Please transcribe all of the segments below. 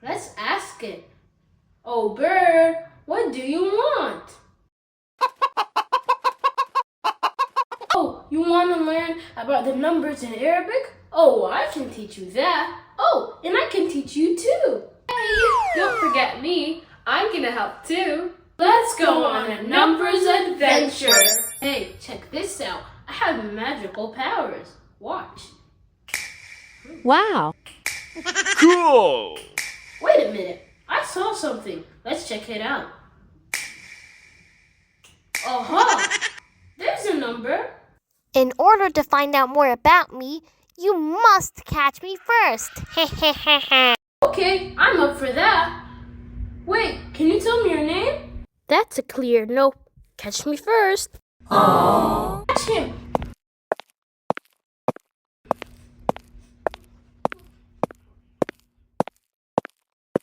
Let's ask it. Oh, bird, what do you want? Oh, you want to learn about the numbers in Arabic? Oh, I can teach you that. Oh, and I can teach you too. Hey, don't forget me. I'm gonna help too. Let's go on a numbers adventure. Hey, check this out. I have magical powers. Watch. Wow. Cool! Wait a minute. I saw something. Let's check it out. Aha! There's a number. In order to find out more about me, you must catch me first. Okay, I'm up for that. Wait, can you tell me your name? That's a clear no. Catch me first. Catch him.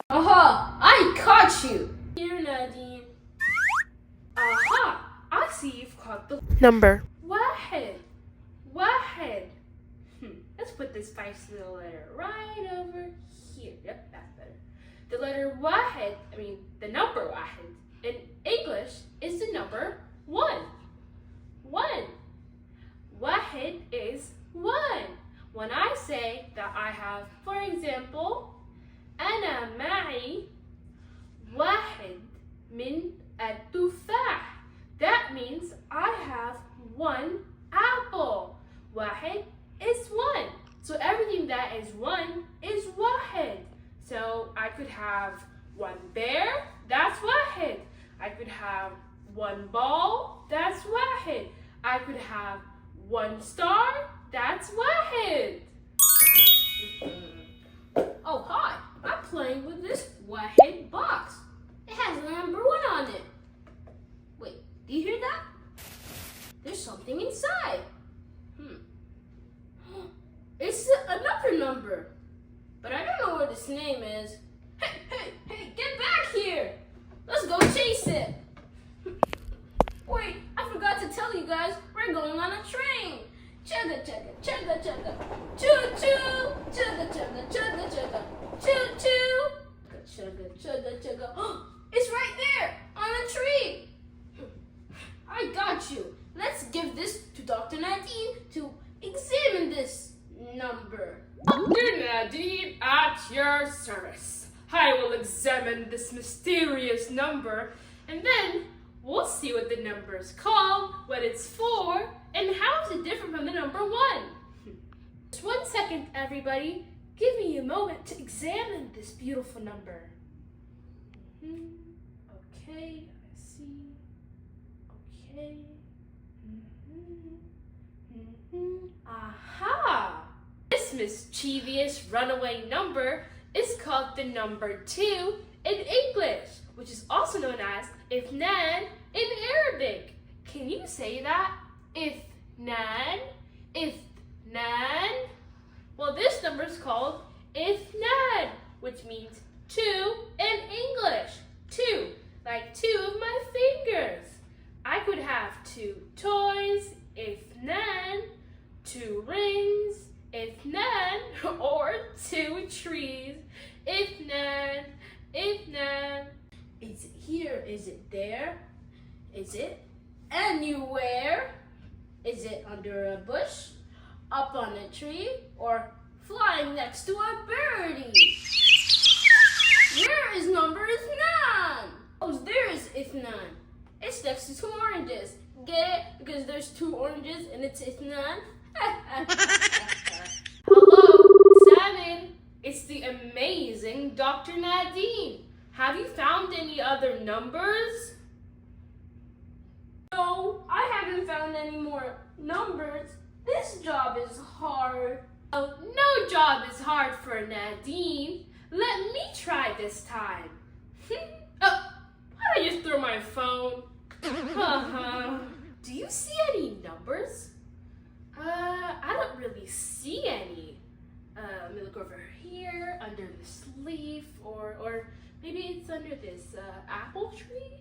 Aha! I caught you. Here, Nadine. Aha! I see you've caught the Number. Wahed. Wahed. Let's put this spicy little letter right over here. Yep, that's better. The letter Wahed, the number Wahed, in English is the number 1. 1. Wahed is 1. When I say that I have, for example, أنا معي واحد من التفاح. That means I have 1 apple. واحد is 1. So everything that is 1 is واحد. So I could have 1 bear, that's واحد. I could have 1 ball, that's واحد. I could have 1 star, that's واحد. Oh, hi. I'm playing with this Wahed box. It has the number 1 on it. Wait, do you hear that? There's something inside. It's another number. But I don't know what its name is. Hey, get back here. Let's go chase it. Wait, I forgot to tell you guys, we're going on a train. Chugga, chugga, chugga, chugga. Choo, choo. Chugga, chugga, chugga, chugga. Choo, choo. Chugga, chugga, chugga. It's right there on the tree. I got you. Let's give this to Dr. Nadine to examine this number. Dr. Nadine at your service. I will examine this mysterious number and then we'll see what the number is called, what it's for, and how is it different from the number 1. Just 1 second, everybody. Give me a moment to examine this beautiful number. Okay, I see. Okay. Aha! This mischievous runaway number is called the number 2 in English, which is also known as Ifnan in Arabic. Can you say that? Ifnan? Ifnan? Well, this number is called Ifnan, which means 2 in English. 2, like 2 of my fingers. I could have 2 toys, Ifnan, 2 rings, Ifnan, or 2 trees, Ifnan, Ifnan. Is it here? Is it there? Is it anywhere? Is it under a bush, up on a tree, or flying next to a birdie? Where is number Ifnan? Oh, there is Ifnan. It's next to 2 oranges. Get it? Because there's 2 oranges and it's Ifnan. Hello, Simon. It's the amazing Dr. Nadine. Have you found any other numbers? No, I haven't found any more numbers. This job is hard. Oh, no job is hard for Nadine. Let me try this time. How did I just throw my phone? Do you see any numbers? I don't really see any. Let me look over here, under this leaf, or maybe it's under this apple tree.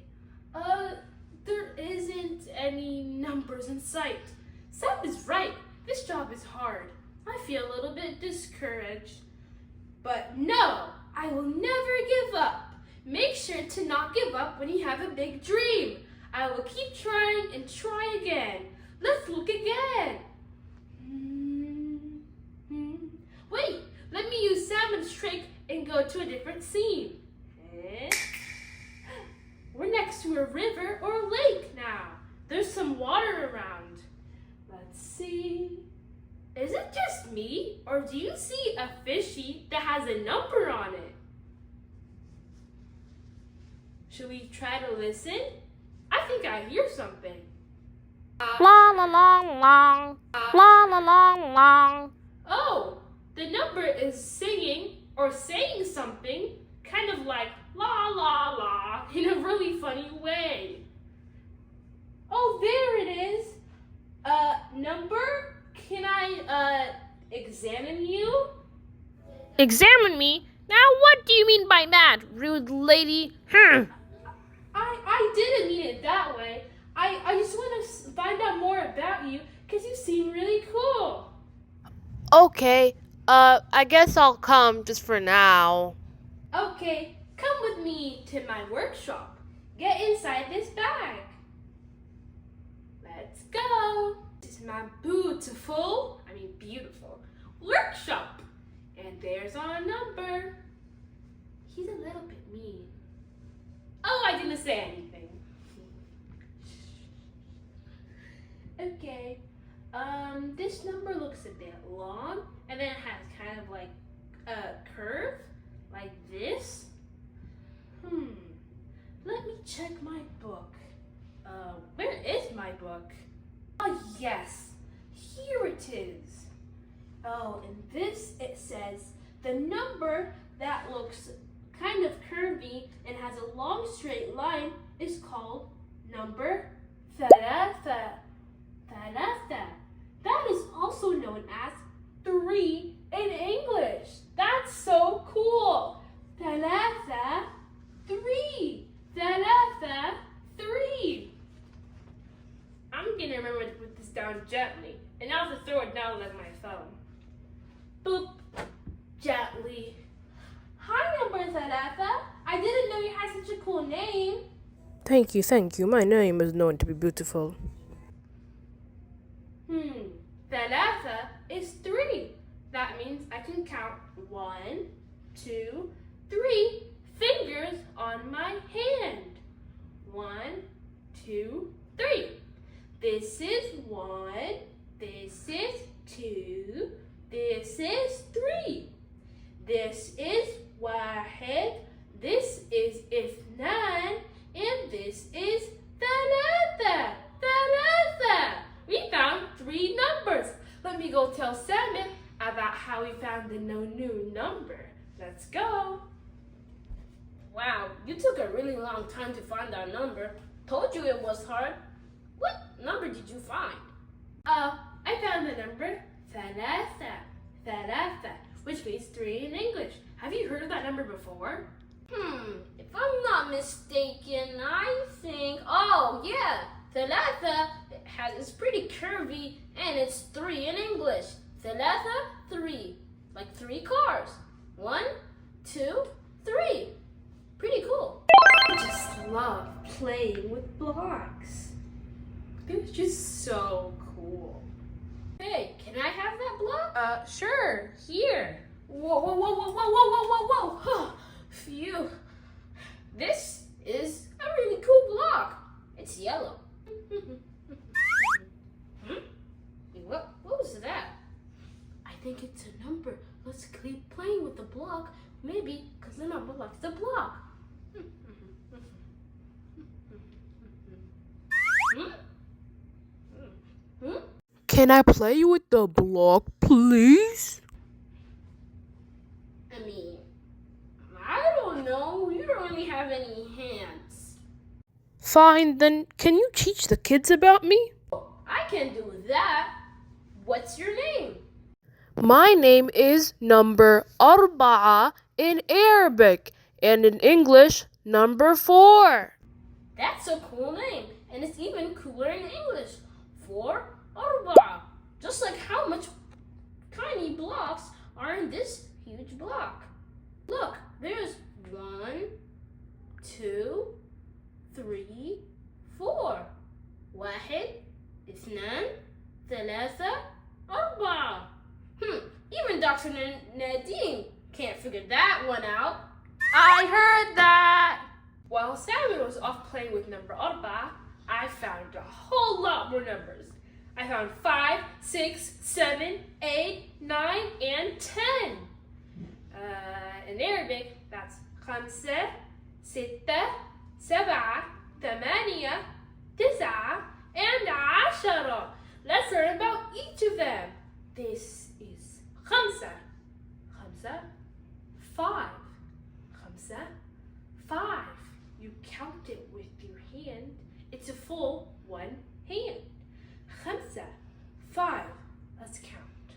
There isn't any numbers in sight. Sam is right. This job is hard. I feel a little bit discouraged. But no, I will never give up. Make sure to not give up when you have a big dream. I will keep trying and try again. Let's look again. Wait, let me use Salmon's trick and go to a different scene. We're next to a river or a lake now. There's some water around. Let's see. Is it just me, or do you see a fishy that has a number on it? Should we try to listen? I think I hear something. La la long long. La la long long. Oh, the number is singing or saying something, kind of like la la la in a really funny way. Oh, there it is. Number? Can I, examine you? Examine me? Now what do you mean by that, rude lady? I didn't mean it that way. I just want to find out more about you because you seem really cool. Okay, I guess I'll come just for now. Okay, come with me to my workshop. Get inside this bag. Let's go. This is my beautiful workshop. And there's our number. He's a little bit mean. Oh, I didn't say anything. Okay. This number looks a bit long, and then it has kind of like a curve, like this. Let me check my book. Where is my book? Oh, yes. Here it is. Oh, and this, it says, the number that looks kind of curvy and has a long straight line is called number ثلاثة. ثلاثة. That is also known as 3 in English. That's so cool. ثلاثة, 3. ثلاثة, 3. I'm gonna remember to put this down gently, and I'll have to throw it down like my phone. Boop. Gently. Hi, number ثلاثة. I didn't know you had such a cool name. Thank you. My name is known to be beautiful. ثلاثة is 3. That means I can count 1, 2, 3 fingers on my hand. 1, 2, 3. This is 1. This is 2. This is 3. This is واحد. This is اثنان. And this is ثلاثة. ثلاثة. We found 3 numbers. Let me go tell Salmon about how we found the new number. Let's go. Wow, you took a really long time to find our number. Told you it was hard. What number did you find? I found the number ثلاثة. ثلاثة, which means 3 in English. Have you heard of that number before? If I'm not mistaken, I think, oh yeah, ثلاثة is pretty curvy and it's 3 in English. ثلاثة, 3, like 3 cars. 1, 2, 3. Pretty cool. I just love playing with blocks. They're just so cool. Hey, can I have that block? Sure. Here. Whoa. Phew. This is a really cool block. It's yellow. What was that? I think it's a number. Let's keep playing with the block. Maybe because the number likes the block. Can I play with the block, please? I mean, I don't know. You don't really have any hands. Fine, then can you teach the kids about me? I can do that. What's your name? My name is number أربعة in Arabic, and in English, number 4. That's a cool name, and it's even cooler in English. 4 أربعة. Just like how much tiny blocks are in this huge block. Look, there I heard that. While Simon was off playing with number arba, I found a whole lot more numbers. I found 5, 6, 7, 8, 9, and 10. In Arabic, that's 5, 6, 7, 8, 9, and 10. Let's learn about each of them. This is 5, 5, 5. You count it with your hand. It's a full one hand. 5. Let's count.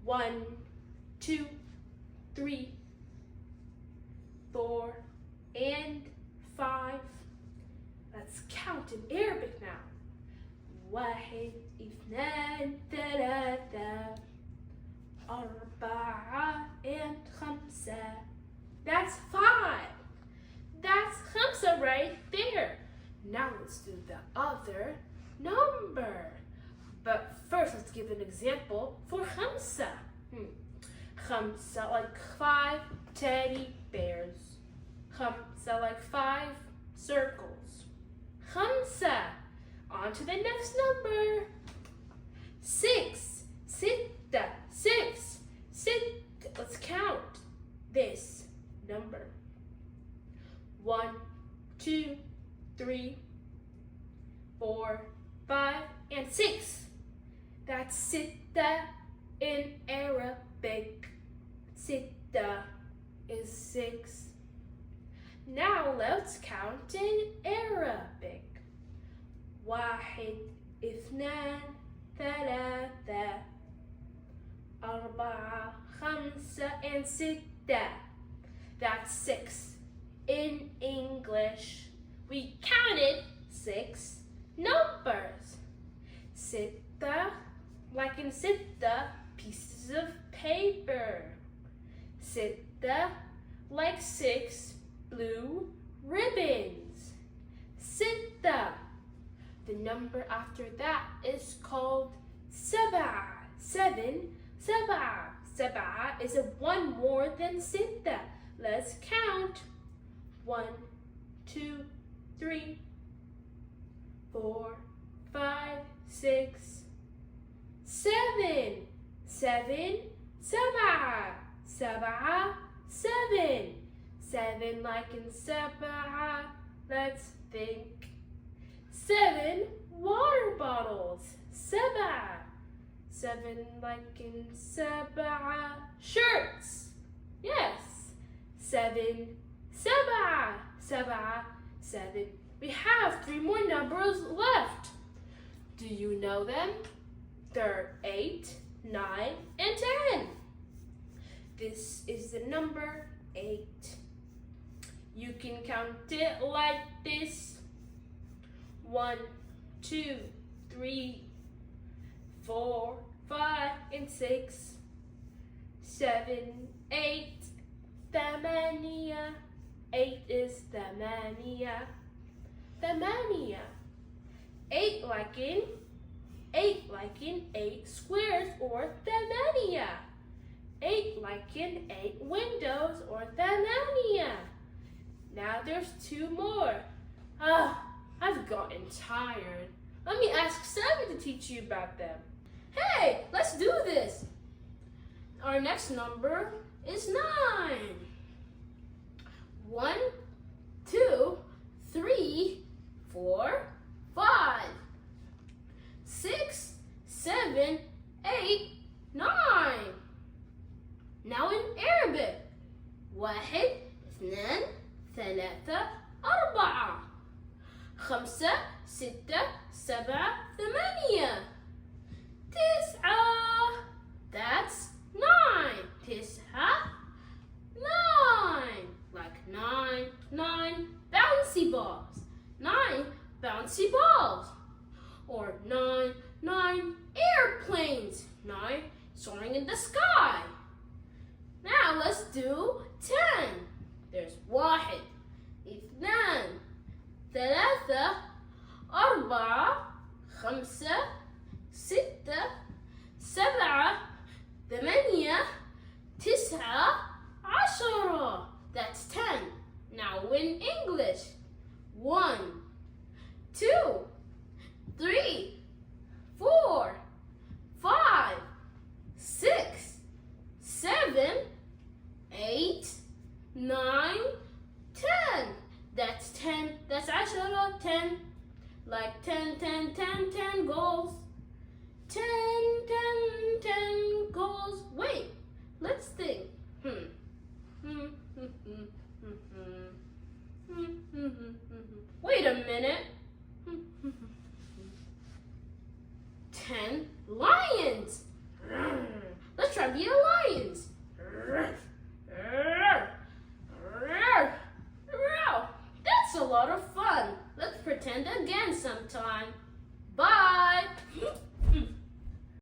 1, 2, 3, 4, and 5. Let's count in Arabic now. 1, 2, 3, 4, and 5. That's 5. That's 5 right there. Now let's do the other number. But first, let's give an example for 5. 5 like 5 teddy bears. 5 like 5 circles. 5. On to the next number. 6. 6. Let's count this number. 1, 2, 3, 4, 5, and 6. That's sitta in Arabic. Sitta is 6. Now let's count in Arabic. 1, 2, 3, 4, 5, and 6. That's 6. In English, we counted 6 numbers. Sitta, like in sitta, pieces of paper. Sitta, like 6 blue ribbons. Sitta. The number after that is called saba. 7. Saba. Saba is a one more than sitta. Let's count. 1, 2, 3, 4, 5, 6, 7. 7. Saba. Saba. 7. 7 like in saba. Let's think. 7 water bottles. Saba. 7 like in saba. Shirts. Yes. 7. Saba. 7. We have 3 more numbers left. Do you know them? They're 8, 9, and 10. This is the number 8. You can count it like this. 1, 2, 3, 4, 5, and 6. 7, 8, 8. 8 is 8. 8 like in 8 squares or 8. 8 like in 8 windows or 8. Now there's 2 more. I've gotten tired. Let me ask Sammy to teach you about them. Hey, let's do this. Our next number is 9. 1, 2, 3, 4, 5, 6, 7, 8, 9. Now in Arabic. 1, 2, 3, 4. 5, 6, 7, 8. 9. That's 9. 9. Like 9 bouncy balls. 9 bouncy balls. Or 9 airplanes. 9 soaring in the sky. Now let's do 10. There's 1, 2, 3, 4, 5, 6, 7, 8, 9, 10. in English. 1, 2, 3, 4, 5, 6, 7, 8, 9, 10. That's 10. That's actually 10. Like 10, 10, 10, 10 goals. 10, 10, 10 goals. Wait, let's think. Wait a minute. 10 lions. Let's try being lions. That's a lot of fun. Let's pretend again sometime. Bye.